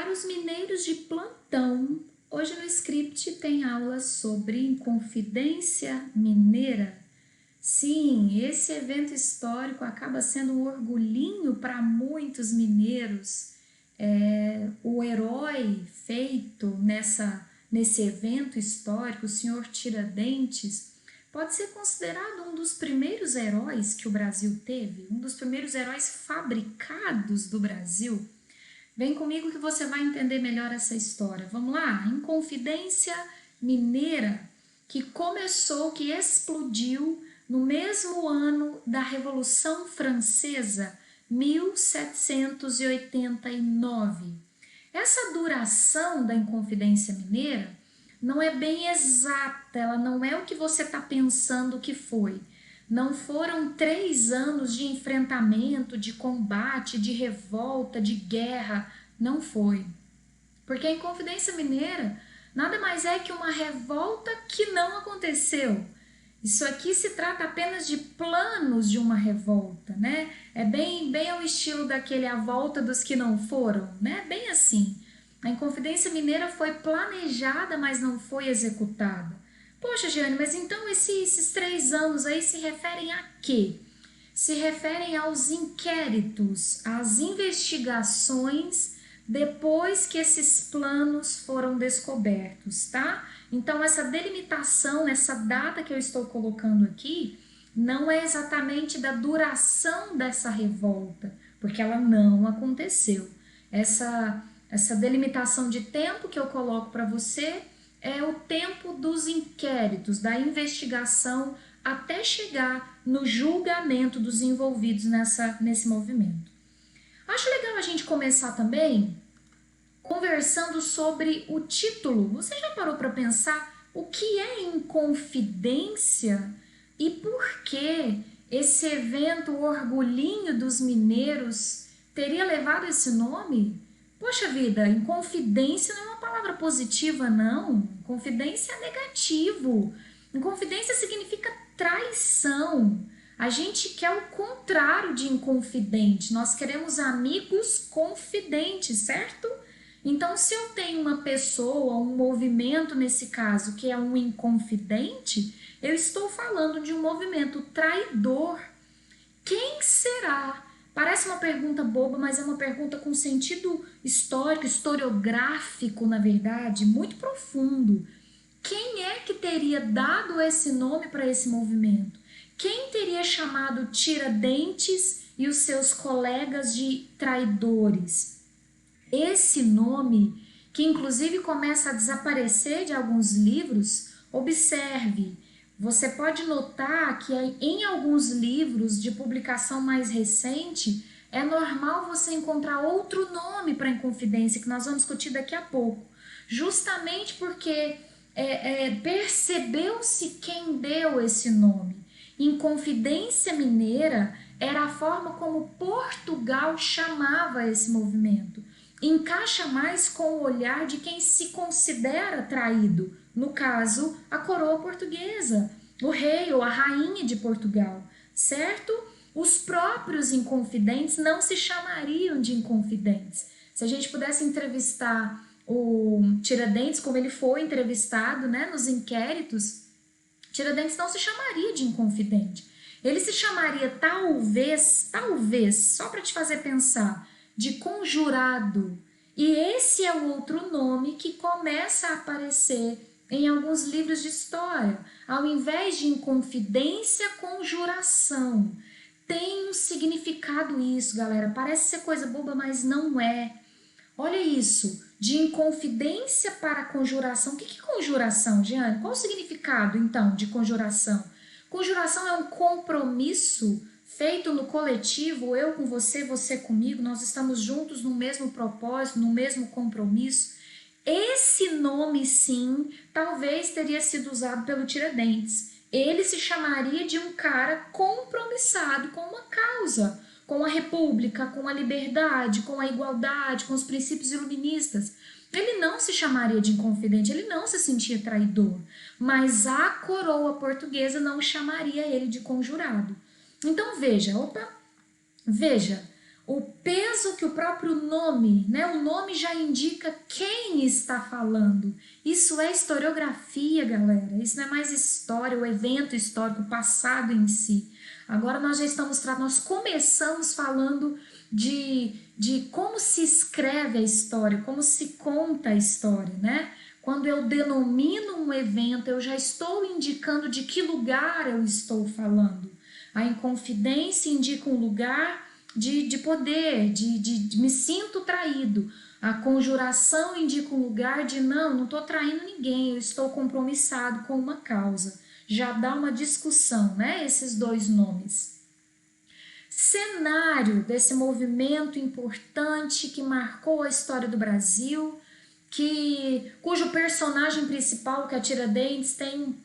Para os mineiros de plantão, hoje no script tem aula sobre Inconfidência Mineira. Sim, esse evento histórico acaba sendo um orgulhinho para muitos mineiros. O herói feito nesse evento histórico, o senhor Tiradentes, pode ser considerado um dos primeiros heróis que o Brasil teve, um dos primeiros heróis fabricados do Brasil. Vem comigo que você vai entender melhor essa história. Vamos lá? Inconfidência Mineira, que começou, que explodiu no mesmo ano da Revolução Francesa, 1789. Essa duração da Inconfidência Mineira não é bem exata, ela não é o que você está pensando que foi. Não foram 3 anos de enfrentamento, de combate, de revolta, de guerra. Não foi. Porque a Inconfidência Mineira nada mais é que uma revolta que não aconteceu. Isso aqui se trata apenas de planos de uma revolta, né? É bem ao estilo daquele A Volta dos que não foram, né? Bem assim. A Inconfidência Mineira foi planejada, mas não foi executada. Poxa, Jeane, mas então esses 3 anos aí se referem a quê? Se referem aos inquéritos, às investigações depois que esses planos foram descobertos, tá? Então essa delimitação, essa data que eu estou colocando aqui, não é exatamente da duração dessa revolta, porque ela não aconteceu. Essa delimitação de tempo que eu coloco para você é o tempo dos inquéritos, da investigação, até chegar no julgamento dos envolvidos nesse movimento. Acho legal a gente começar também conversando sobre o título. Você já parou para pensar o que é Inconfidência e por que esse evento, o orgulhinho dos mineiros, teria levado esse nome? Poxa vida, Inconfidência não é uma palavra positiva, não. Confidência é negativo. Inconfidência significa traição. A gente quer o contrário de inconfidente. Nós queremos amigos confidentes, certo? Então, se eu tenho uma pessoa, um movimento nesse caso, que é um inconfidente, eu estou falando de um movimento traidor. Quem será? Parece uma pergunta boba, mas é uma pergunta com sentido histórico, historiográfico, na verdade, muito profundo. Quem é que teria dado esse nome para esse movimento? Quem teria chamado Tiradentes e os seus colegas de traidores? Esse nome, que inclusive começa a desaparecer de alguns livros, observe. Você pode notar que em alguns livros de publicação mais recente é normal você encontrar outro nome para Inconfidência, que nós vamos discutir daqui a pouco. Justamente porque percebeu-se quem deu esse nome. Inconfidência Mineira era a forma como Portugal chamava esse movimento. Encaixa mais com o olhar de quem se considera traído, no caso, a coroa portuguesa, o rei ou a rainha de Portugal, certo? Os próprios inconfidentes não se chamariam de inconfidentes. Se a gente pudesse entrevistar o Tiradentes, como ele foi entrevistado, né, nos inquéritos, Tiradentes não se chamaria de inconfidente. Ele se chamaria talvez, só para te fazer pensar, de conjurado. E esse é o outro nome que começa a aparecer em alguns livros de história. Ao invés de Inconfidência, conjuração. Tem um significado isso, galera. Parece ser coisa boba, mas não é. Olha isso, de Inconfidência para conjuração. O que é conjuração, Jeane? Qual o significado, então, de conjuração? Conjuração é um compromisso feito no coletivo, eu com você, você comigo, nós estamos juntos no mesmo propósito, no mesmo compromisso. Esse nome, sim, talvez teria sido usado pelo Tiradentes. Ele se chamaria de um cara compromissado com uma causa, com a república, com a liberdade, com a igualdade, com os princípios iluministas. Ele não se chamaria de inconfidente, ele não se sentia traidor, mas a coroa portuguesa não chamaria ele de conjurado. Então veja, o peso que o próprio nome, né? O nome já indica quem está falando. Isso é historiografia, galera. Isso não é mais história, o evento histórico, o passado em si. Agora nós começamos falando de como se escreve a história, como se conta a história, né? Quando eu denomino um evento, eu já estou indicando de que lugar eu estou falando. A Inconfidência indica um lugar de poder, de me sinto traído. A Conjuração indica um lugar de não estou traindo ninguém, eu estou compromissado com uma causa. Já dá uma discussão, né? Esses dois nomes. Cenário desse movimento importante que marcou a história do Brasil, cujo personagem principal, que é Tiradentes, tem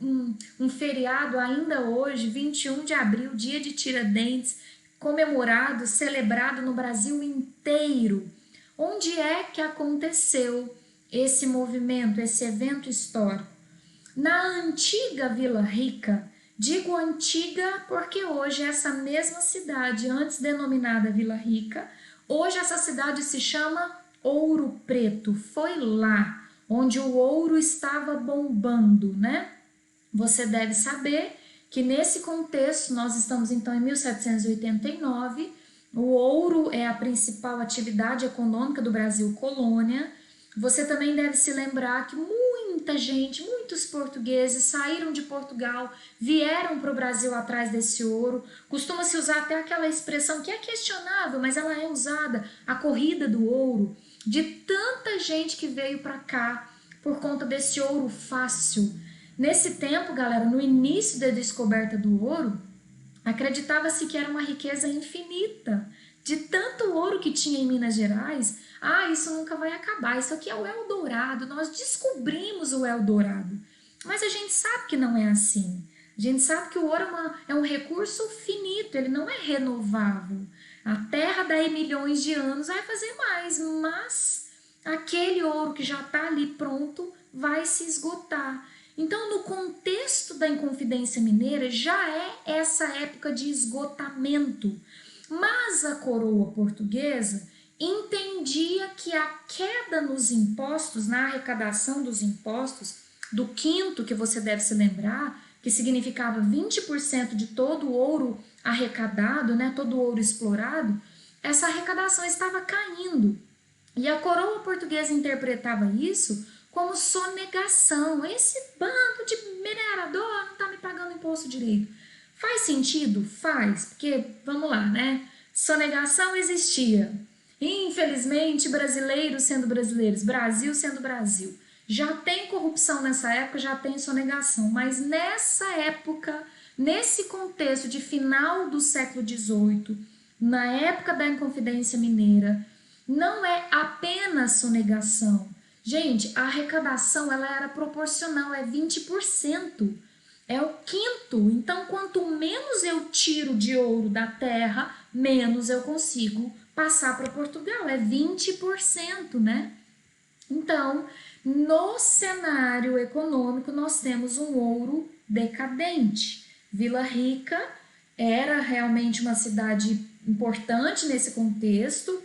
um feriado ainda hoje, 21 de abril, dia de Tiradentes, comemorado, celebrado no Brasil inteiro. Onde é que aconteceu esse movimento, esse evento histórico? Na antiga Vila Rica. Digo antiga porque hoje essa mesma cidade, antes denominada Vila Rica, hoje essa cidade se chama Ouro Preto. Foi lá onde o ouro estava bombando, né? Você deve saber que nesse contexto, nós estamos então em 1789, o ouro é a principal atividade econômica do Brasil colônia. Você também deve se lembrar que muita gente, muitos portugueses saíram de Portugal, vieram para o Brasil atrás desse ouro. Costuma-se usar até aquela expressão que é questionável, mas ela é usada, a corrida do ouro, de tanta gente que veio para cá por conta desse ouro fácil. Nesse tempo, galera, no início da descoberta do ouro, acreditava-se que era uma riqueza infinita. De tanto ouro que tinha em Minas Gerais, isso nunca vai acabar, isso aqui é o Eldorado, nós descobrimos o Eldorado. Mas a gente sabe que não é assim. A gente sabe que o ouro é um recurso finito, ele não é renovável. A Terra daí milhões de anos vai fazer mais, mas aquele ouro que já está ali pronto vai se esgotar. Então, no contexto da Inconfidência Mineira, já é essa época de esgotamento. Mas a coroa portuguesa entendia que a queda nos impostos, na arrecadação dos impostos, do quinto, que você deve se lembrar, que significava 20% de todo o ouro arrecadado, né, todo o ouro explorado, essa arrecadação estava caindo. E a coroa portuguesa interpretava isso como sonegação. Esse bando de minerador não está me pagando imposto direito. Faz sentido? Faz, porque, vamos lá, né? Sonegação existia. Infelizmente, brasileiros sendo brasileiros, Brasil sendo Brasil. Já tem corrupção nessa época, já tem sonegação, mas nessa época, nesse contexto de final do século XVIII, na época da Inconfidência Mineira, não é apenas sonegação. Gente, a arrecadação ela era proporcional, é 20%. É o quinto. Então, quanto menos eu tiro de ouro da terra, menos eu consigo passar para Portugal. É 20%, né? Então, no cenário econômico, nós temos um ouro decadente. Vila Rica era realmente uma cidade importante nesse contexto,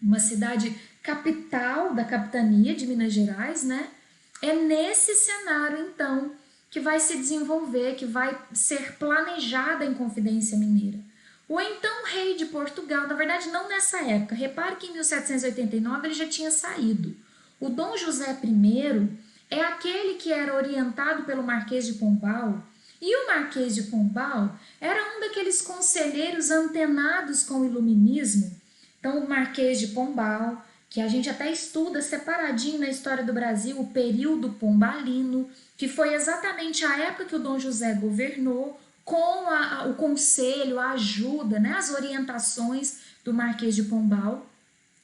uma cidade capital da capitania de Minas Gerais, né? É nesse cenário, então, que vai se desenvolver, que vai ser planejada a Inconfidência Mineira. O então rei de Portugal, na verdade não nessa época, repare que em 1789 ele já tinha saído. O Dom José I é aquele que era orientado pelo Marquês de Pombal, e o Marquês de Pombal era um daqueles conselheiros antenados com o iluminismo. Então o Marquês de Pombal, que a gente até estuda separadinho na história do Brasil, o período pombalino, que foi exatamente a época que o Dom José governou, com o conselho, a ajuda, né, as orientações do Marquês de Pombal.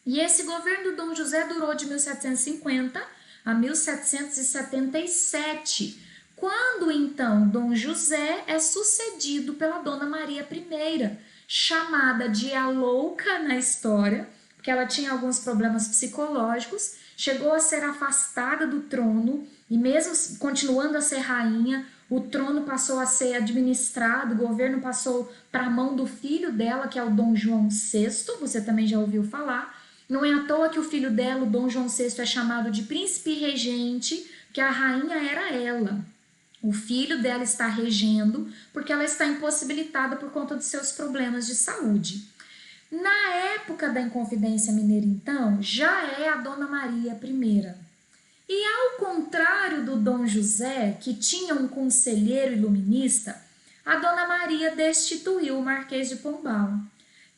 E esse governo do Dom José durou de 1750 a 1777, quando então Dom José é sucedido pela Dona Maria I, chamada de a louca na história, porque ela tinha alguns problemas psicológicos, chegou a ser afastada do trono e mesmo continuando a ser rainha, o trono passou a ser administrado, o governo passou para a mão do filho dela, que é o Dom João VI, você também já ouviu falar. Não é à toa que o filho dela, o Dom João VI, é chamado de príncipe regente, que a rainha era ela. O filho dela está regendo porque ela está impossibilitada por conta dos seus problemas de saúde. Na época da Inconfidência Mineira, então, já é a Dona Maria I. E ao contrário do Dom José, que tinha um conselheiro iluminista, a Dona Maria destituiu o Marquês de Pombal.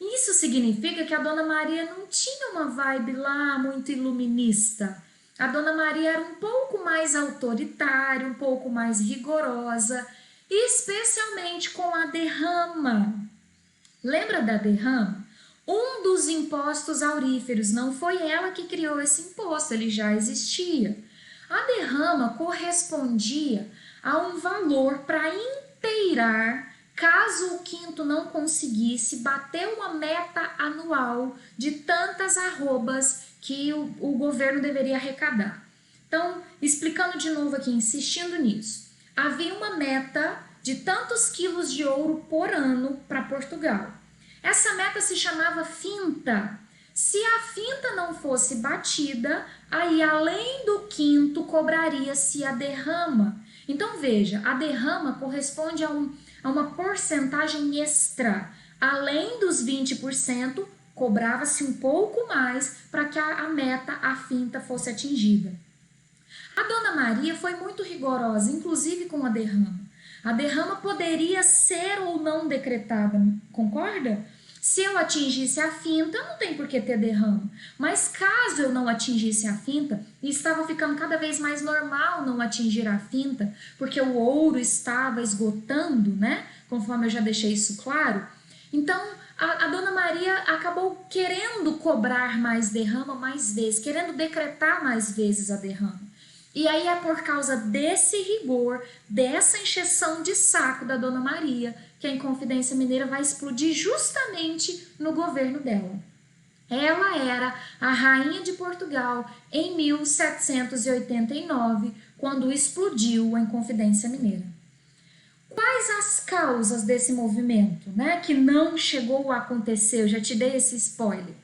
Isso significa que a Dona Maria não tinha uma vibe lá muito iluminista. A Dona Maria era um pouco mais autoritária, um pouco mais rigorosa, especialmente com a derrama. Lembra da derrama? Um dos impostos auríferos, não foi ela que criou esse imposto, ele já existia. A derrama correspondia a um valor para inteirar, caso o quinto não conseguisse bater uma meta anual de tantas arrobas que o governo deveria arrecadar. Então, explicando de novo aqui, insistindo nisso, havia uma meta de tantos quilos de ouro por ano para Portugal. Essa meta se chamava finta. Se a finta não fosse batida, aí além do quinto cobraria-se a derrama. Então veja, a derrama corresponde a uma porcentagem extra. Além dos 20%, cobrava-se um pouco mais para que a meta, a finta, fosse atingida. A Dona Maria foi muito rigorosa, inclusive com a derrama. A derrama poderia ser ou não decretada, concorda? Se eu atingisse a finta, não tem por que ter derrama. Mas caso eu não atingisse a finta, e estava ficando cada vez mais normal não atingir a finta, porque o ouro estava esgotando, né? Conforme eu já deixei isso claro. Então, a Dona Maria acabou querendo cobrar mais derrama mais vezes, querendo decretar mais vezes a derrama. E aí é por causa desse rigor, dessa encheção de saco da Dona Maria, que a Inconfidência Mineira vai explodir justamente no governo dela. Ela era a rainha de Portugal em 1789, quando explodiu a Inconfidência Mineira. Quais as causas desse movimento, né, que não chegou a acontecer? Eu já te dei esse spoiler.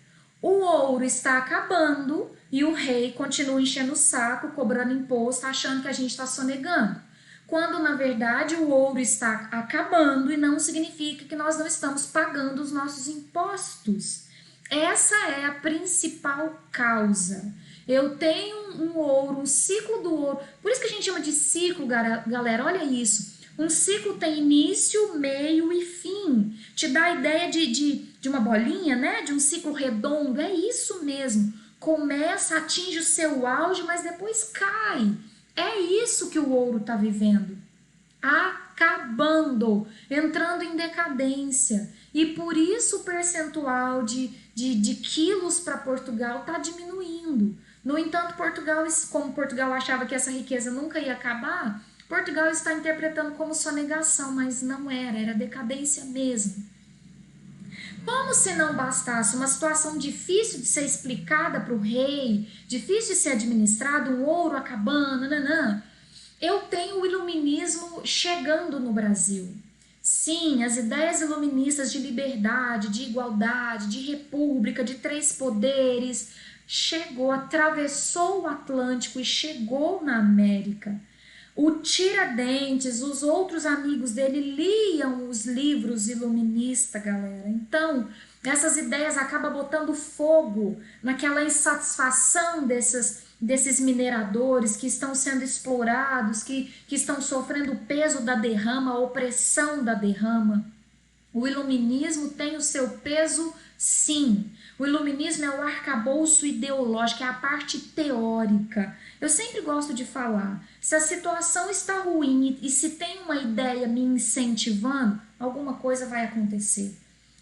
O ouro está acabando e o rei continua enchendo o saco, cobrando imposto, achando que a gente está sonegando. Quando, na verdade, o ouro está acabando e não significa que nós não estamos pagando os nossos impostos. Essa é a principal causa. Eu tenho um ouro, um ciclo do ouro. Por isso que a gente chama de ciclo, galera. Olha isso. Um ciclo tem início, meio e fim. Te dá a ideia de uma bolinha, né? De um ciclo redondo. É isso mesmo. Começa, atinge o seu auge, mas depois cai. É isso que o ouro está vivendo. Acabando, entrando em decadência. E por isso o percentual de quilos para Portugal está diminuindo. No entanto, como Portugal achava que essa riqueza nunca ia acabar, Portugal está interpretando como sonegação, mas não era decadência mesmo. Como se não bastasse uma situação difícil de ser explicada para o rei, difícil de ser administrado, um ouro acabando, eu tenho o iluminismo chegando no Brasil. Sim, as ideias iluministas de liberdade, de igualdade, de república, de três poderes, chegou, atravessou o Atlântico e chegou na América. O Tiradentes, os outros amigos dele liam os livros iluministas, galera. Então, essas ideias acabam botando fogo naquela insatisfação desses mineradores que estão sendo explorados, que estão sofrendo o peso da derrama, a opressão da derrama. O iluminismo tem o seu peso, sim. O iluminismo é o arcabouço ideológico, é a parte teórica. Eu sempre gosto de falar, se a situação está ruim e se tem uma ideia me incentivando, alguma coisa vai acontecer.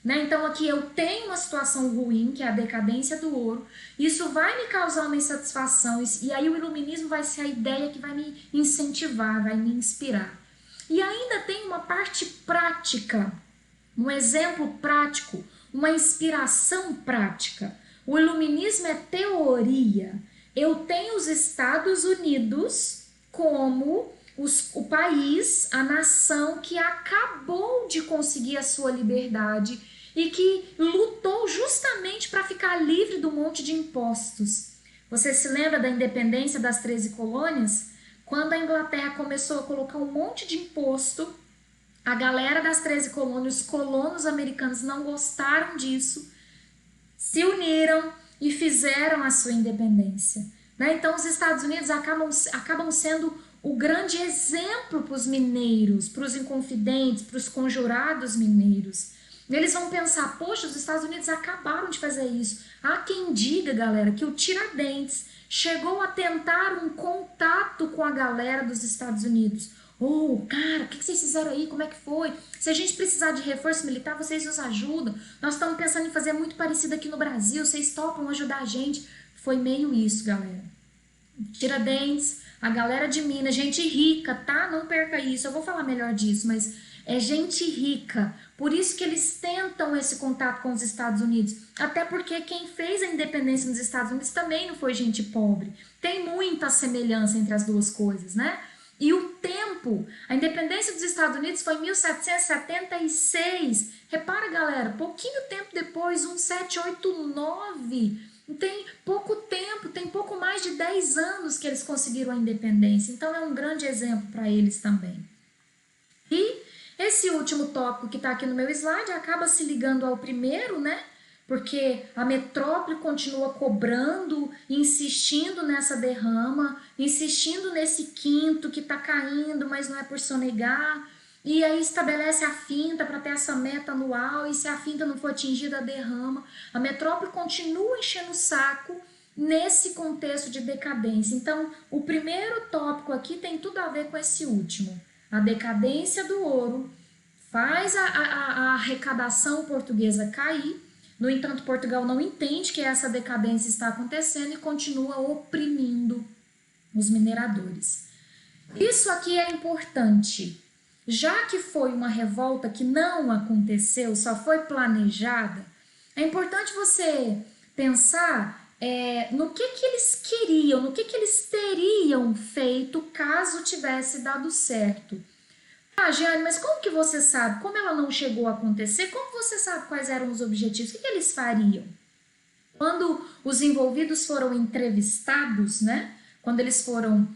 Né? Então aqui eu tenho uma situação ruim, que é a decadência do ouro, isso vai me causar uma insatisfação, e aí o iluminismo vai ser a ideia que vai me incentivar, vai me inspirar. E ainda tem uma parte prática, um exemplo prático, uma inspiração prática. O iluminismo é teoria. Eu tenho os Estados Unidos como o país, a nação que acabou de conseguir a sua liberdade e que lutou justamente para ficar livre do monte de impostos. Você se lembra da independência das 13 colônias? Quando a Inglaterra começou a colocar um monte de imposto, a galera das 13 colônias, os colonos americanos não gostaram disso, se uniram e fizeram a sua independência. Né? Então os Estados Unidos acabam sendo o grande exemplo para os mineiros, para os inconfidentes, para os conjurados mineiros. Eles vão pensar, poxa, os Estados Unidos acabaram de fazer isso. Há quem diga, galera, que o Tiradentes chegou a tentar um contato com a galera dos Estados Unidos. Cara, o que vocês fizeram aí? Como é que foi? Se a gente precisar de reforço militar, vocês nos ajudam. Nós estamos pensando em fazer muito parecido aqui no Brasil. Vocês topam ajudar a gente? Foi meio isso, galera. Tiradentes, a galera de Minas, gente rica, tá? Não perca isso. Eu vou falar melhor disso, mas é gente rica. Por isso que eles tentam esse contato com os Estados Unidos. Até porque quem fez a independência nos Estados Unidos também não foi gente pobre. Tem muita semelhança entre as duas coisas, né? E o tempo, a independência dos Estados Unidos foi em 1776. Repara, galera, pouquinho tempo depois, 1789. Tem pouco tempo, tem pouco mais de 10 anos que eles conseguiram a independência. Então é um grande exemplo para eles também. E esse último tópico que está aqui no meu slide acaba se ligando ao primeiro, né? Porque a metrópole continua cobrando, insistindo nessa derrama, insistindo nesse quinto que está caindo, mas não é por sonegar. E aí estabelece a finta para ter essa meta anual, e se a finta não for atingida, a derrama. A metrópole continua enchendo o saco nesse contexto de decadência. Então, o primeiro tópico aqui tem tudo a ver com esse último. A decadência do ouro faz a arrecadação portuguesa cair. No entanto, Portugal não entende que essa decadência está acontecendo e continua oprimindo os mineradores. Isso aqui é importante. Já que foi uma revolta que não aconteceu, só foi planejada, é importante você pensar no que eles queriam, no que eles teriam feito caso tivesse dado certo. Jeane, mas como que você sabe? Como ela não chegou a acontecer, como você sabe quais eram os objetivos? O que eles fariam? Quando os envolvidos foram entrevistados, né? Quando eles foram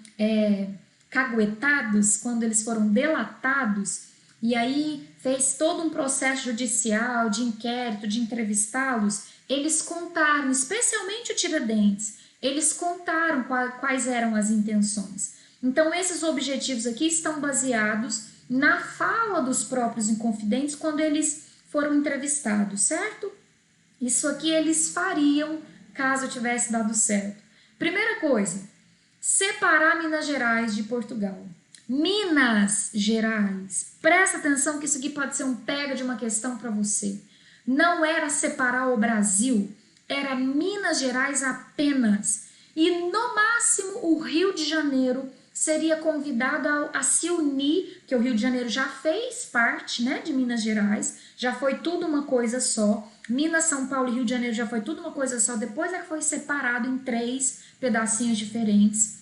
caguetados, quando eles foram delatados, e aí fez todo um processo judicial, de inquérito, de entrevistá-los, eles contaram, especialmente o Tiradentes, eles contaram quais eram as intenções. Então, esses objetivos aqui estão baseados na fala dos próprios inconfidentes quando eles foram entrevistados, certo? Isso aqui eles fariam caso tivesse dado certo. Primeira coisa, separar Minas Gerais de Portugal. Minas Gerais, presta atenção que isso aqui pode ser um pega de uma questão para você. Não era separar o Brasil, era Minas Gerais apenas. E no máximo o Rio de Janeiro seria convidado a se unir, que o Rio de Janeiro já fez parte, né, de Minas Gerais, já foi tudo uma coisa só. Minas, São Paulo e Rio de Janeiro já foi tudo uma coisa só, depois é que foi separado em 3 pedacinhos diferentes.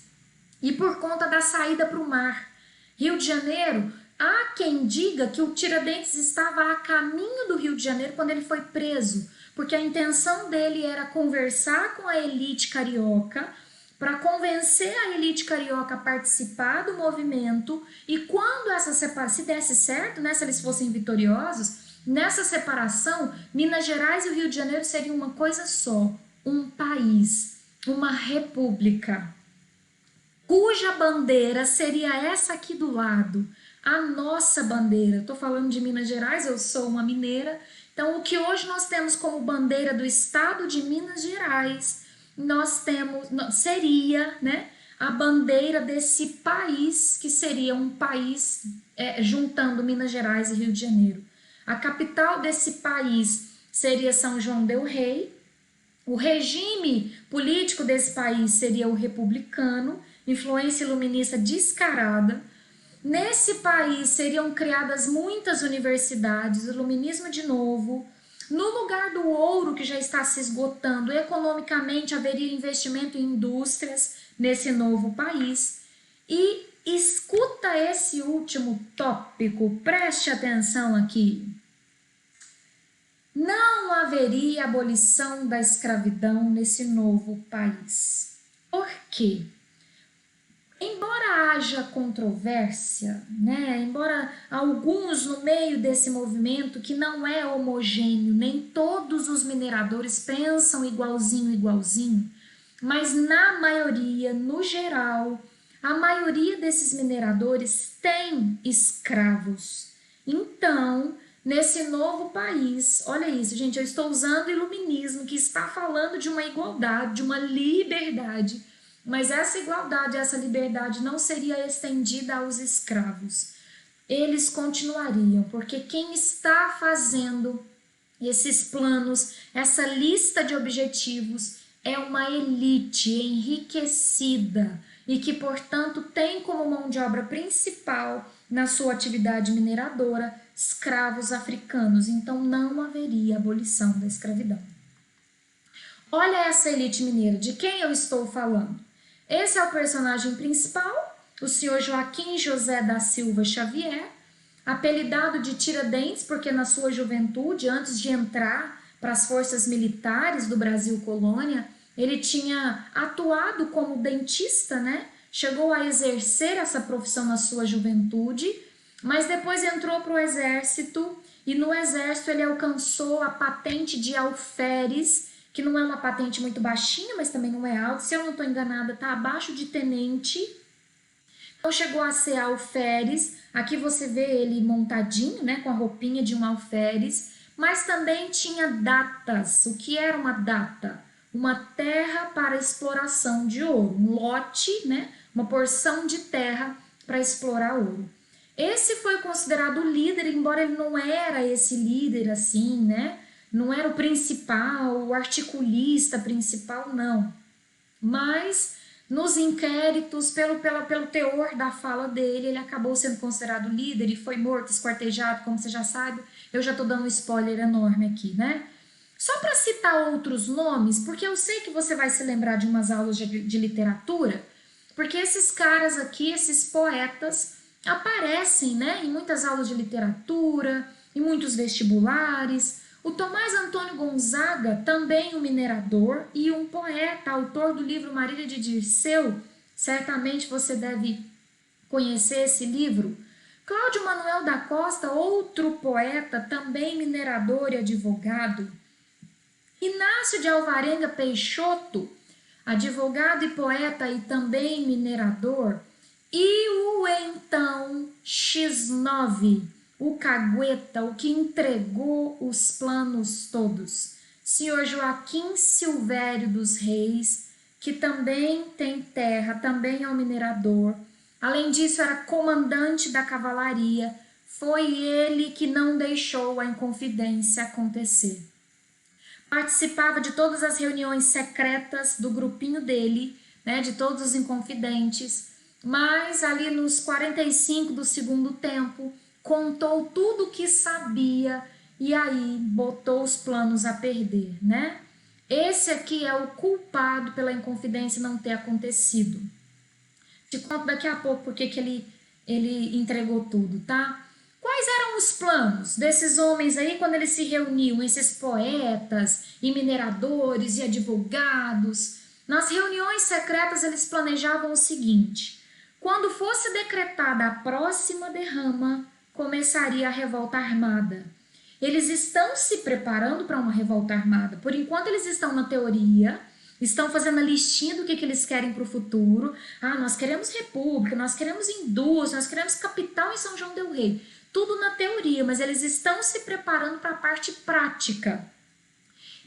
E por conta da saída para o mar, Rio de Janeiro, há quem diga que o Tiradentes estava a caminho do Rio de Janeiro quando ele foi preso, porque a intenção dele era conversar com a elite carioca, para convencer a elite carioca a participar do movimento, e quando essa separação, se desse certo, né, se eles fossem vitoriosos, nessa separação, Minas Gerais e o Rio de Janeiro seriam uma coisa só, um país, uma república, cuja bandeira seria essa aqui do lado, a nossa bandeira. Estou falando de Minas Gerais, eu sou uma mineira, então o que hoje nós temos como bandeira do estado de Minas Gerais, nós temos, seria, né, a bandeira desse país, que seria um país juntando Minas Gerais e Rio de Janeiro. A capital desse país seria São João del Rei, o regime político desse país seria o republicano, influência iluminista descarada. Nesse país seriam criadas muitas universidades, iluminismo de novo, No lugar do ouro que já está se esgotando, economicamente haveria investimento em indústrias nesse novo país. E escuta esse último tópico, preste atenção aqui. Não haveria abolição da escravidão nesse novo país. Por quê? Embora haja controvérsia, né? Embora alguns no meio desse movimento que não é homogêneo, nem todos os mineradores pensam igualzinho, mas na maioria, no geral, a maioria desses mineradores tem escravos. Então, nesse novo país, olha isso, gente, eu estou usando o iluminismo que está falando de uma igualdade, de uma liberdade, mas essa igualdade, essa liberdade não seria estendida aos escravos. Eles continuariam, porque quem está fazendo esses planos, essa lista de objetivos, é uma elite enriquecida e que, portanto, tem como mão de obra principal na sua atividade mineradora escravos africanos. Então, não haveria abolição da escravidão. Olha essa elite mineira, de quem eu estou falando? Esse é o personagem principal, o senhor Joaquim José da Silva Xavier, apelidado de Tiradentes, porque na sua juventude, antes de entrar para as forças militares do Brasil colônia, ele tinha atuado como dentista, né? Chegou a exercer essa profissão na sua juventude, mas depois entrou para o exército e no exército ele alcançou a patente de alferes, que não é uma patente muito baixinha, mas também não é alta. Se eu não estou enganada, está abaixo de tenente. Então chegou a ser alferes. Aqui você vê ele montadinho, né, com a roupinha de um alferes, mas também tinha datas. O que era uma data? Uma terra para exploração de ouro, um lote, né, uma porção de terra para explorar ouro. Esse foi considerado o líder, embora ele não era esse líder assim, né? Não era o principal, o articulista principal, não. Mas nos inquéritos, pelo teor da fala dele, ele acabou sendo considerado líder e foi morto, esquartejado, como você já sabe. Eu já estou dando um spoiler enorme aqui, né? Só para citar outros nomes, porque eu sei que você vai se lembrar de umas aulas de literatura, porque esses caras aqui, esses poetas, aparecem, né, em muitas aulas de literatura, em muitos vestibulares. O Tomás Antônio Gonzaga, também um minerador e um poeta, autor do livro Marília de Dirceu, certamente você deve conhecer esse livro. Cláudio Manuel da Costa, outro poeta, também minerador e advogado. Inácio de Alvarenga Peixoto, advogado e poeta e também minerador. E o então X9, o cagueta, o que entregou os planos todos, senhor Joaquim Silvério dos Reis, que também tem terra, também é um minerador. Além disso, era comandante da cavalaria. Foi ele que não deixou a Inconfidência acontecer. Participava de todas as reuniões secretas do grupinho dele, né, de todos os Inconfidentes, mas ali nos 45 do segundo tempo, contou tudo o que sabia e aí botou os planos a perder, né? Esse aqui é o culpado pela Inconfidência não ter acontecido. Te conto daqui a pouco porque que ele entregou tudo, tá? Quais eram os planos desses homens aí quando eles se reuniam, esses poetas e mineradores e advogados? Nas reuniões secretas eles planejavam o seguinte: quando fosse decretada a próxima derrama, começaria a revolta armada. Eles estão se preparando para uma revolta armada. Por enquanto eles estão na teoria, estão fazendo a listinha do que eles querem para o futuro. Ah, nós queremos república, nós queremos indústria, nós queremos capital em São João del Rei. Tudo na teoria, mas eles estão se preparando para a parte prática.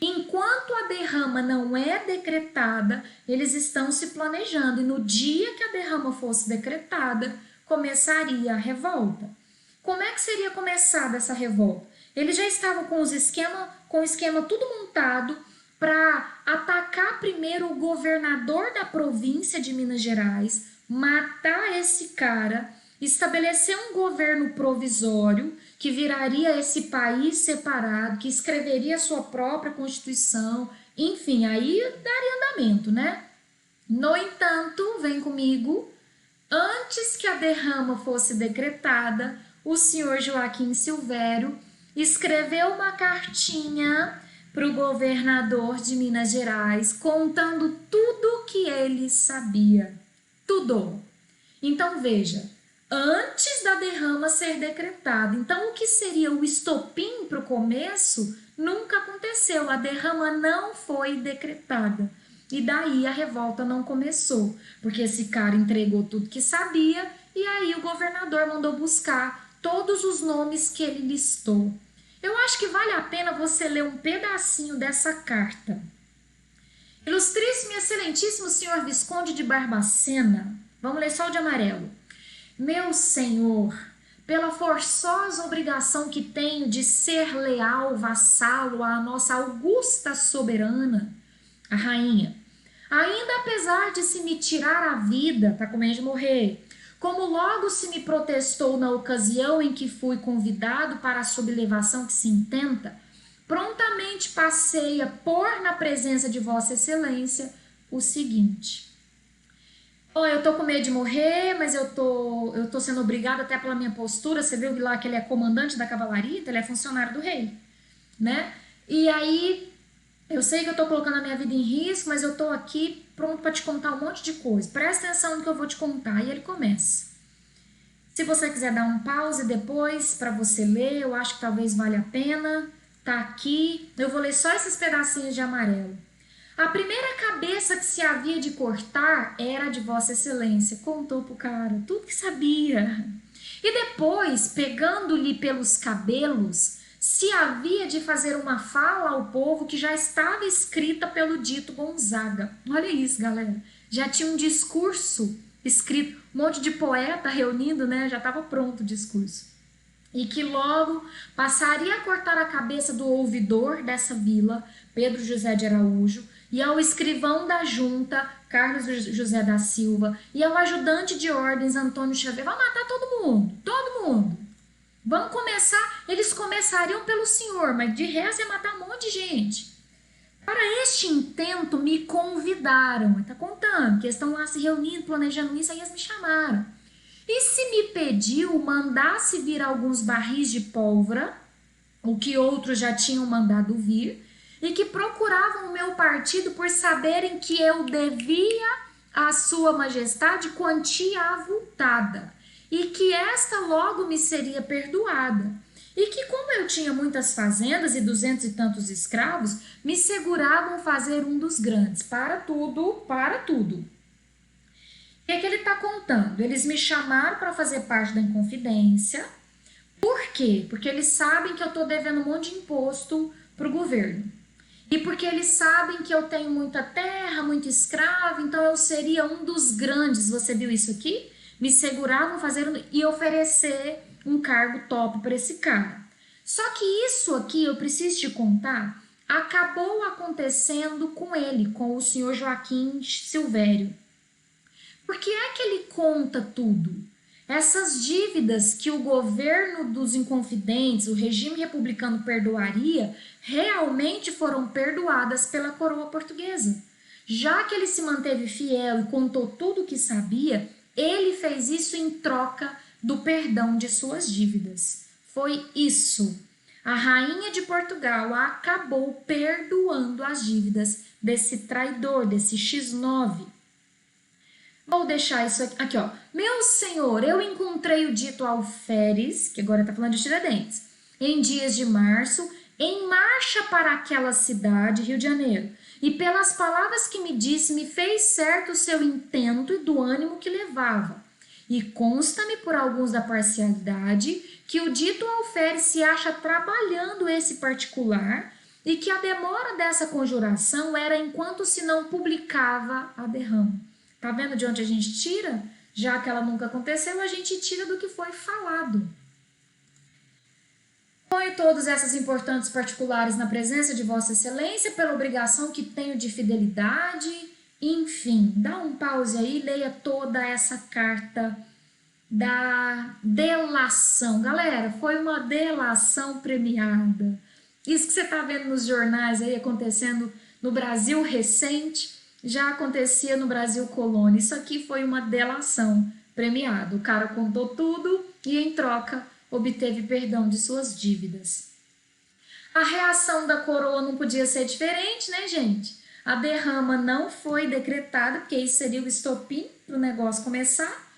Enquanto a derrama não é decretada, eles estão se planejando. E no dia que a derrama fosse decretada, começaria a revolta. Como é que seria começada essa revolta? Eles já estavam com o esquema tudo montado para atacar primeiro o governador da província de Minas Gerais, matar esse cara, estabelecer um governo provisório que viraria esse país separado, que escreveria sua própria Constituição, enfim, aí daria andamento, né? No entanto, vem comigo, antes que a derrama fosse decretada, o senhor Joaquim Silvério escreveu uma cartinha para o governador de Minas Gerais, contando tudo o que ele sabia. Tudo. Então, veja, antes da derrama ser decretada. Então, o que seria o estopim para o começo nunca aconteceu. A derrama não foi decretada. E daí a revolta não começou, porque esse cara entregou tudo que sabia e aí o governador mandou buscar todos os nomes que ele listou. Eu acho que vale a pena você ler um pedacinho dessa carta. Ilustríssimo e excelentíssimo senhor Visconde de Barbacena, vamos ler só o de amarelo. Meu senhor, pela forçosa obrigação que tenho de ser leal vassalo à nossa augusta soberana, a rainha, ainda apesar de se me tirar a vida, tá com medo de morrer, como logo se me protestou na ocasião em que fui convidado para a sublevação que se intenta, prontamente passei a pôr na presença de Vossa Excelência o seguinte. Eu tô com medo de morrer, mas eu tô sendo obrigado até pela minha postura. Você viu lá que ele é comandante da cavalaria, então ele é funcionário do rei, né? E aí, eu sei que eu tô colocando a minha vida em risco, mas eu tô aqui pronto para te contar um monte de coisa. Presta atenção no que eu vou te contar. E ele começa. Se você quiser dar um pause depois para você ler, eu acho que talvez valha a pena. Tá aqui. Eu vou ler só esses pedacinhos de amarelo. A primeira cabeça que se havia de cortar era a de Vossa Excelência. Contou pro cara tudo que sabia. E depois, pegando-lhe pelos cabelos, se havia de fazer uma fala ao povo que já estava escrita pelo dito Gonzaga. Olha isso, galera. Já tinha um discurso escrito, um monte de poeta reunindo, né? Já estava pronto o discurso. E que logo passaria a cortar a cabeça do ouvidor dessa vila, Pedro José de Araújo, e ao escrivão da junta, Carlos José da Silva, e ao ajudante de ordens, Antônio Xavier. Vai matar todo mundo, todo mundo. Vamos começar, eles começariam pelo senhor, mas de resto é matar um monte de gente. Para este intento me convidaram, está contando, que eles estão lá se reunindo, planejando isso, aí eles me chamaram. E se me pediu, mandasse vir alguns barris de pólvora, o que outros já tinham mandado vir, e que procuravam o meu partido por saberem que eu devia à sua majestade quantia avultada, e que esta logo me seria perdoada, e que como eu tinha muitas fazendas e 200 e tantos escravos, me seguravam fazer um dos grandes. Para tudo, para tudo. O que é que ele está contando? Eles me chamaram para fazer parte da Inconfidência. Por quê? Porque eles sabem que eu estou devendo um monte de imposto para o governo. E porque eles sabem que eu tenho muita terra, muito escravo, então eu seria um dos grandes. Você viu isso aqui? Me seguravam fazer e oferecer um cargo top para esse cara. Só que isso aqui, eu preciso te contar, acabou acontecendo com ele, com o senhor Joaquim Silvério. Por que é que ele conta tudo? Essas dívidas que o governo dos Inconfidentes, o regime republicano perdoaria, realmente foram perdoadas pela coroa portuguesa. Já que ele se manteve fiel e contou tudo o que sabia, ele fez isso em troca do perdão de suas dívidas. Foi isso. A rainha de Portugal acabou perdoando as dívidas desse traidor, desse X9. Vou deixar isso aqui, ó. Meu senhor, eu encontrei o dito alferes, que agora tá falando de Tiradentes, em dias de março, em marcha para aquela cidade, Rio de Janeiro. E pelas palavras que me disse, me fez certo o seu intento e do ânimo que levava. E consta-me por alguns da parcialidade que o dito alferes se acha trabalhando esse particular e que a demora dessa conjuração era enquanto se não publicava a derrama. Tá vendo de onde a gente tira? Já que ela nunca aconteceu, a gente tira do que foi falado. Ponho todas essas importantes particulares na presença de Vossa Excelência pela obrigação que tenho de fidelidade. Enfim, dá um pause aí, leia toda essa carta da delação. Galera, foi uma delação premiada. Isso que você está vendo nos jornais aí acontecendo no Brasil recente, já acontecia no Brasil colônia. Isso aqui foi uma delação premiada. O cara contou tudo e, em troca, obteve perdão de suas dívidas. A reação da coroa não podia ser diferente, né, gente? A derrama não foi decretada, porque isso seria o estopim para o negócio começar.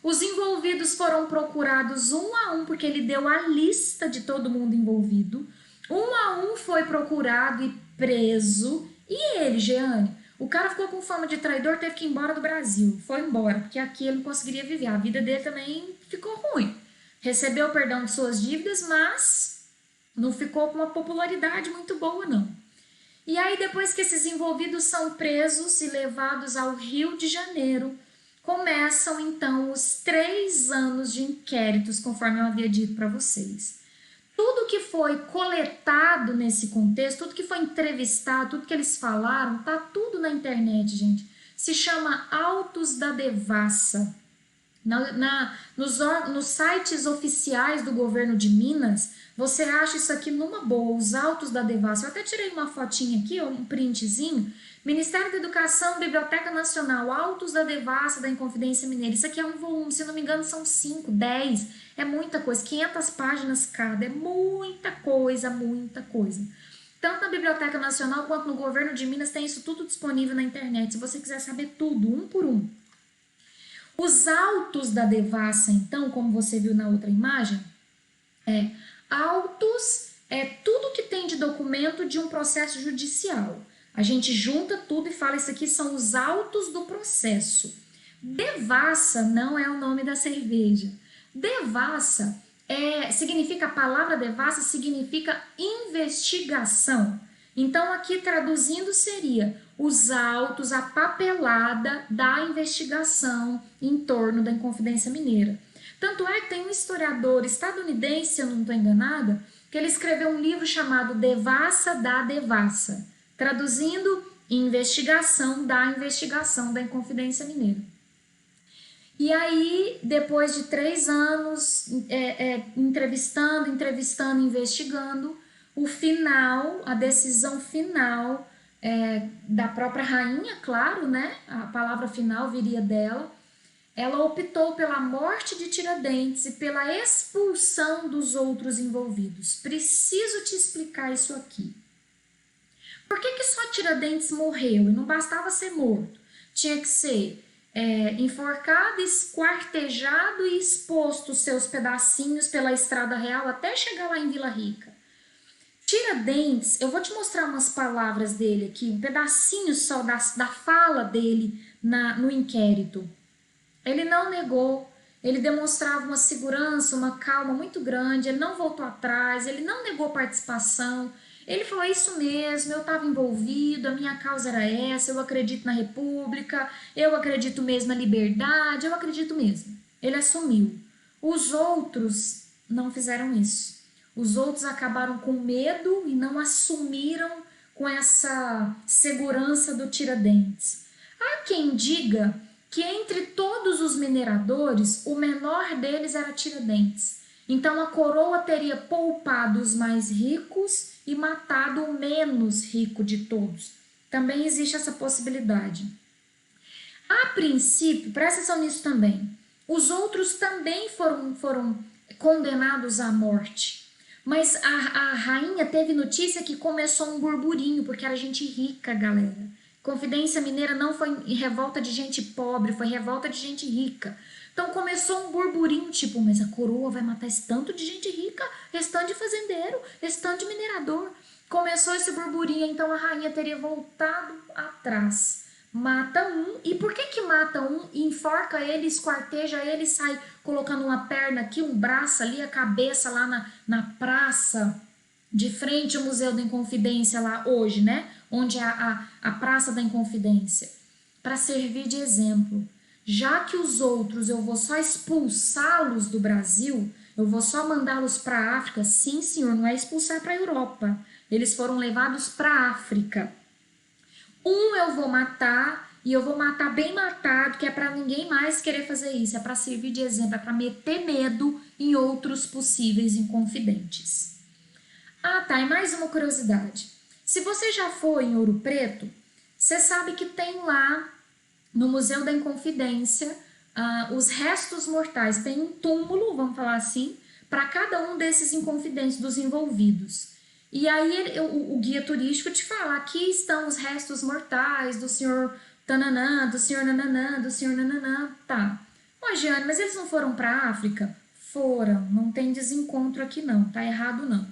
Os envolvidos foram procurados um a um, porque ele deu a lista de todo mundo envolvido. Um a um foi procurado e preso. E ele, Jeane? O cara ficou com fama de traidor, teve que ir embora do Brasil. Foi embora, porque aqui ele não conseguiria viver. A vida dele também ficou ruim. Recebeu o perdão de suas dívidas, mas não ficou com uma popularidade muito boa, não. E aí, depois que esses envolvidos são presos e levados ao Rio de Janeiro, começam então os 3 anos de inquéritos, conforme eu havia dito para vocês. Tudo que foi coletado nesse contexto, tudo que foi entrevistado, tudo que eles falaram, tá tudo na internet, gente. Se chama Autos da Devassa. Nos sites oficiais do governo de Minas, você acha isso aqui numa boa, os Autos da Devassa. Eu até tirei uma fotinha aqui, um printzinho. Ministério da Educação, Biblioteca Nacional, Autos da Devassa da Inconfidência Mineira. Isso aqui é um volume, se não me engano são 5, 10, é muita coisa, 500 páginas cada, é muita coisa, muita coisa. Tanto na Biblioteca Nacional quanto no governo de Minas tem isso tudo disponível na internet, se você quiser saber tudo, um por um. Os autos da devassa, então, como você viu na outra imagem, autos é tudo que tem de documento de um processo judicial. A gente junta tudo e fala, isso aqui são os autos do processo. Devassa não é o nome da cerveja. Devassa significa, a palavra devassa significa investigação. Então, aqui traduzindo seria os autos, a papelada da investigação em torno da Inconfidência Mineira. Tanto é que tem um historiador estadunidense, se eu não estou enganada, que ele escreveu um livro chamado Devassa da Devassa, traduzindo investigação da Inconfidência Mineira. E aí, depois de 3 anos entrevistando, investigando, o final, a decisão final da própria rainha, claro, né? A palavra final viria dela. Ela optou pela morte de Tiradentes e pela expulsão dos outros envolvidos. Preciso te explicar isso aqui. Por que só Tiradentes morreu? E não bastava ser morto. Tinha que ser enforcado, esquartejado e exposto seus pedacinhos pela Estrada Real até chegar lá em Vila Rica. Tiradentes, eu vou te mostrar umas palavras dele aqui, um pedacinho só da fala dele no inquérito. Ele não negou, ele demonstrava uma segurança, uma calma muito grande, ele não voltou atrás, ele não negou participação, ele falou, é isso mesmo, eu estava envolvido, a minha causa era essa, eu acredito na República, eu acredito mesmo na liberdade, eu acredito mesmo. Ele assumiu. Os outros não fizeram isso. Os outros acabaram com medo e não assumiram com essa segurança do Tiradentes. Há quem diga que entre todos os mineradores, o menor deles era Tiradentes. Então a coroa teria poupado os mais ricos e matado o menos rico de todos. Também existe essa possibilidade. A princípio, presta atenção nisso também, os outros também foram condenados à morte. Mas a rainha teve notícia que começou um burburinho, porque era gente rica, galera. Confidência Mineira não foi revolta de gente pobre, foi revolta de gente rica. Então começou um burburinho, tipo, mas a coroa vai matar esse tanto de gente rica, esse tanto de fazendeiro, esse tanto de minerador. Começou esse burburinho, então a rainha teria voltado atrás. Mata um, e por que mata um? Enforca ele, esquarteja ele, sai colocando uma perna aqui, um braço ali, a cabeça lá na praça, de frente ao Museu da Inconfidência lá hoje, né? Onde é a Praça da Inconfidência. Para servir de exemplo. Já que os outros eu vou só expulsá-los do Brasil, eu vou só mandá-los para a África, sim senhor, não é expulsar para a Europa. Eles foram levados para a África. Um eu vou matar e eu vou matar bem matado, que é para ninguém mais querer fazer isso, é para servir de exemplo, é para meter medo em outros possíveis inconfidentes. Ah, tá, e mais uma curiosidade. Se você já foi em Ouro Preto, você sabe que tem lá no Museu da Inconfidência os restos mortais. Tem um túmulo, vamos falar assim, para cada um desses inconfidentes, dos envolvidos. E aí o guia turístico te fala, aqui estão os restos mortais do senhor tananã, do senhor nananã, do senhor nananã, tá. Ó, Giane, mas eles não foram para a África? Foram, não tem desencontro aqui não, tá errado não.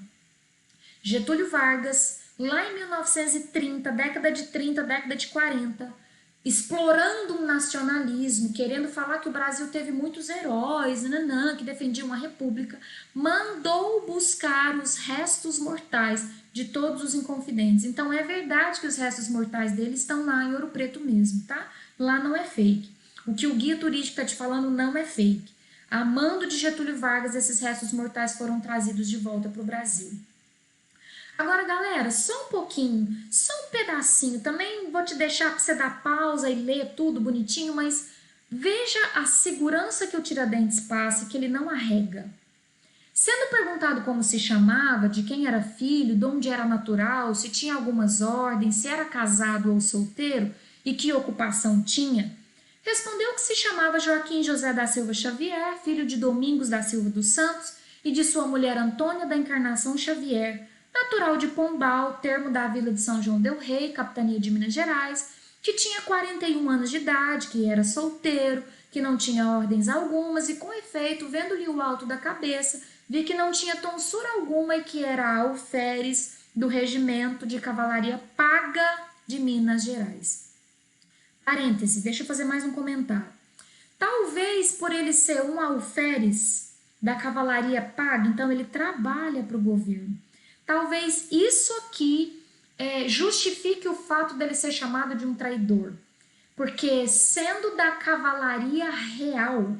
Getúlio Vargas, lá em 1930, década de 30, década de 40, explorando um nacionalismo, querendo falar que o Brasil teve muitos heróis, que defendiam a república, mandou buscar os restos mortais de todos os inconfidentes. Então é verdade que os restos mortais deles estão lá em Ouro Preto mesmo, tá? Lá não é fake. O que o guia turístico está te falando não é fake. A mando de Getúlio Vargas, esses restos mortais foram trazidos de volta para o Brasil. Agora, galera, só um pouquinho, só um pedacinho. Também vou te deixar para você dar pausa e ler tudo bonitinho, mas veja a segurança que o Tiradentes passa, que ele não arrega. Sendo perguntado como se chamava, de quem era filho, de onde era natural, se tinha algumas ordens, se era casado ou solteiro e que ocupação tinha, respondeu que se chamava Joaquim José da Silva Xavier, filho de Domingos da Silva dos Santos e de sua mulher Antônia da Encarnação Xavier, natural de Pombal, termo da vila de São João del Rei, capitania de Minas Gerais, que tinha 41 anos de idade, que era solteiro, que não tinha ordens algumas e, com efeito, vendo-lhe o alto da cabeça, vi que não tinha tonsura alguma e que era alferes do regimento de cavalaria paga de Minas Gerais. Parêntese, deixa eu fazer mais um comentário. Talvez por ele ser um alferes da cavalaria paga, então ele trabalha para o governo. Talvez isso aqui justifique o fato dele ser chamado de um traidor. Porque sendo da cavalaria real,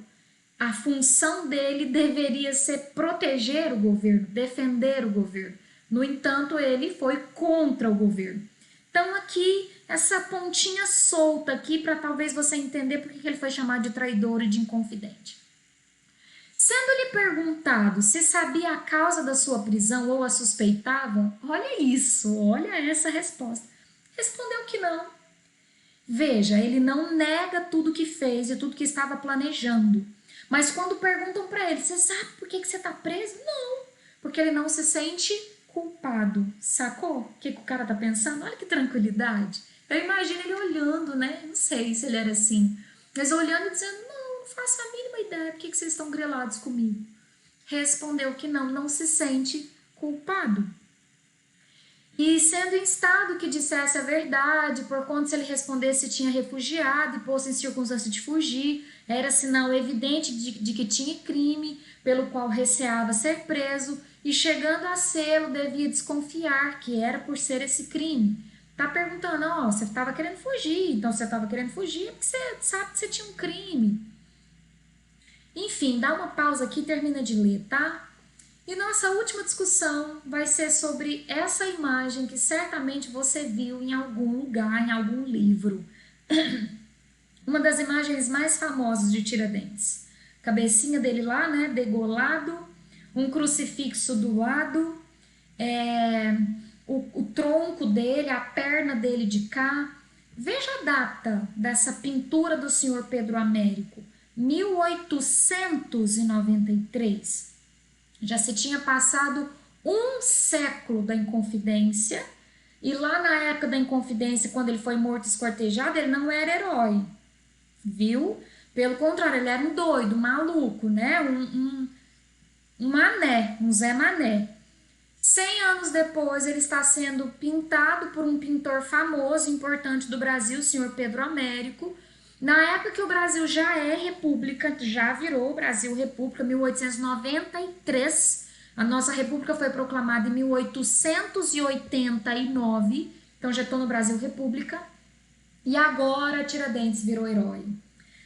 a função dele deveria ser proteger o governo, defender o governo. No entanto, ele foi contra o governo. Então aqui, essa pontinha solta aqui para talvez você entender por que ele foi chamado de traidor e de inconfidente. Sendo-lhe perguntado se sabia a causa da sua prisão ou a suspeitava, olha isso, olha essa resposta. Respondeu que não. Veja, ele não nega tudo que fez e tudo que estava planejando. Mas quando perguntam para ele, você sabe por que você está preso? Não, porque ele não se sente culpado. Sacou? O que o cara tá pensando? Olha que tranquilidade. Eu imagino ele olhando, né? Não sei se ele era assim, mas olhando e dizendo, não faço a mínima ideia, por que vocês estão grelados comigo? Respondeu que não se sente culpado. E sendo instado que dissesse a verdade, por conta se ele respondesse tinha refugiado e posto em circunstância de fugir, era sinal evidente de que tinha crime, pelo qual receava ser preso, e chegando a sê-lo devia desconfiar que era por ser esse crime. Tá perguntando, você estava querendo fugir, então você estava querendo fugir porque você sabe que você tinha um crime. Enfim, dá uma pausa aqui e termina de ler, tá? E nossa última discussão vai ser sobre essa imagem que certamente você viu em algum lugar, em algum livro. Uma das imagens mais famosas de Tiradentes. Cabecinha dele lá, né, degolado, um crucifixo do lado, o tronco dele, a perna dele de cá. Veja a data dessa pintura do senhor Pedro Américo. 1893. Já se tinha passado um século da Inconfidência, e lá na época da Inconfidência, quando ele foi morto e esquartejado, ele não era herói, viu? Pelo contrário, ele era um doido, um maluco, né? Um mané, um Zé Mané. 100 anos depois, ele está sendo pintado por um pintor famoso, importante do Brasil, o senhor Pedro Américo. Na época que o Brasil já é república, já virou o Brasil república, 1893. A nossa república foi proclamada em 1889, então já estou no Brasil república. E agora Tiradentes virou herói.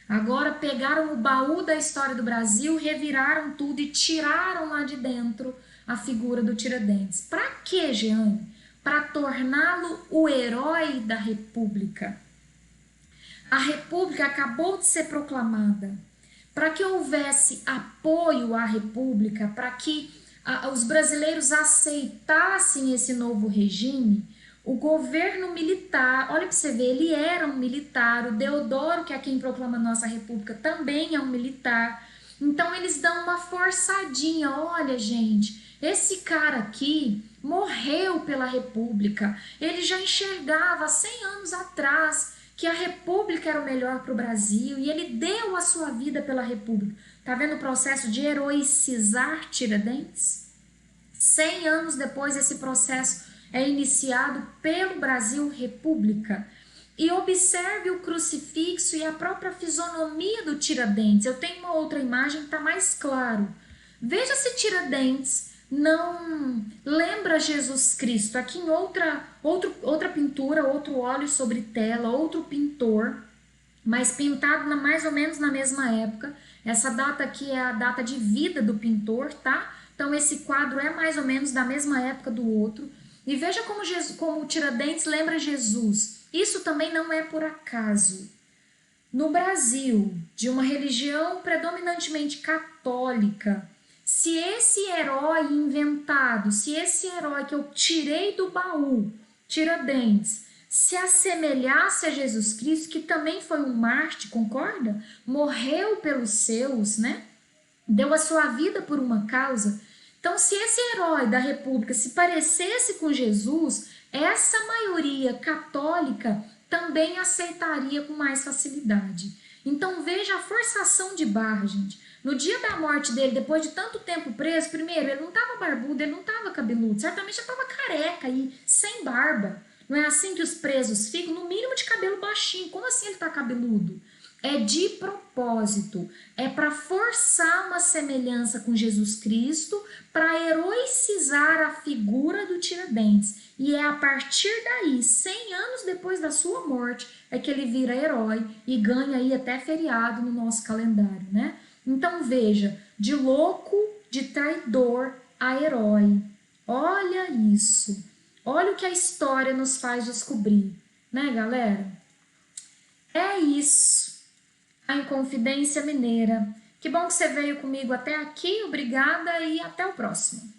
Agora pegaram o baú da história do Brasil, reviraram tudo e tiraram lá de dentro a figura do Tiradentes. Para quê, Jeane? Para torná-lo o herói da república. A República acabou de ser proclamada. Para que houvesse apoio à República, para que os brasileiros aceitassem esse novo regime, o governo militar, olha para você ver, ele era um militar, o Deodoro, que é quem proclama a nossa República, também é um militar. Então eles dão uma forçadinha, olha gente, esse cara aqui morreu pela República, ele já enxergava 100 anos atrás que a República era o melhor para o Brasil e ele deu a sua vida pela República. Tá vendo o processo de heroicizar Tiradentes? 100 anos depois, esse processo é iniciado pelo Brasil República. E observe o crucifixo e a própria fisionomia do Tiradentes. Eu tenho uma outra imagem que está mais claro. Veja se Tiradentes não lembra Jesus Cristo. Aqui em outra pintura, outro óleo sobre tela, outro pintor, mas pintado mais ou menos na mesma época. Essa data aqui é a data de vida do pintor, tá? Então esse quadro é mais ou menos da mesma época do outro. E veja como o Tiradentes lembra Jesus. Isso também não é por acaso. No Brasil, de uma religião predominantemente católica, se esse herói inventado, se esse herói que eu tirei do baú, Tiradentes, se assemelhasse a Jesus Cristo, que também foi um mártir, concorda? Morreu pelos seus, né? Deu a sua vida por uma causa. Então, se esse herói da República se parecesse com Jesus, essa maioria católica também aceitaria com mais facilidade. Então, veja a forçação de barra, gente. No dia da morte dele, depois de tanto tempo preso, primeiro, ele não estava barbudo, ele não estava cabeludo, certamente já estava careca e sem barba. Não é assim que os presos ficam? No mínimo de cabelo baixinho. Como assim ele está cabeludo? É de propósito, é para forçar uma semelhança com Jesus Cristo, para heroicizar a figura do Tiradentes. E é a partir daí, 100 anos depois da sua morte, é que ele vira herói e ganha aí até feriado no nosso calendário, né? Então veja, de louco, de traidor a herói. Olha isso. Olha o que a história nos faz descobrir, né, galera? É isso. A Inconfidência Mineira. Que bom que você veio comigo até aqui. Obrigada e até o próximo.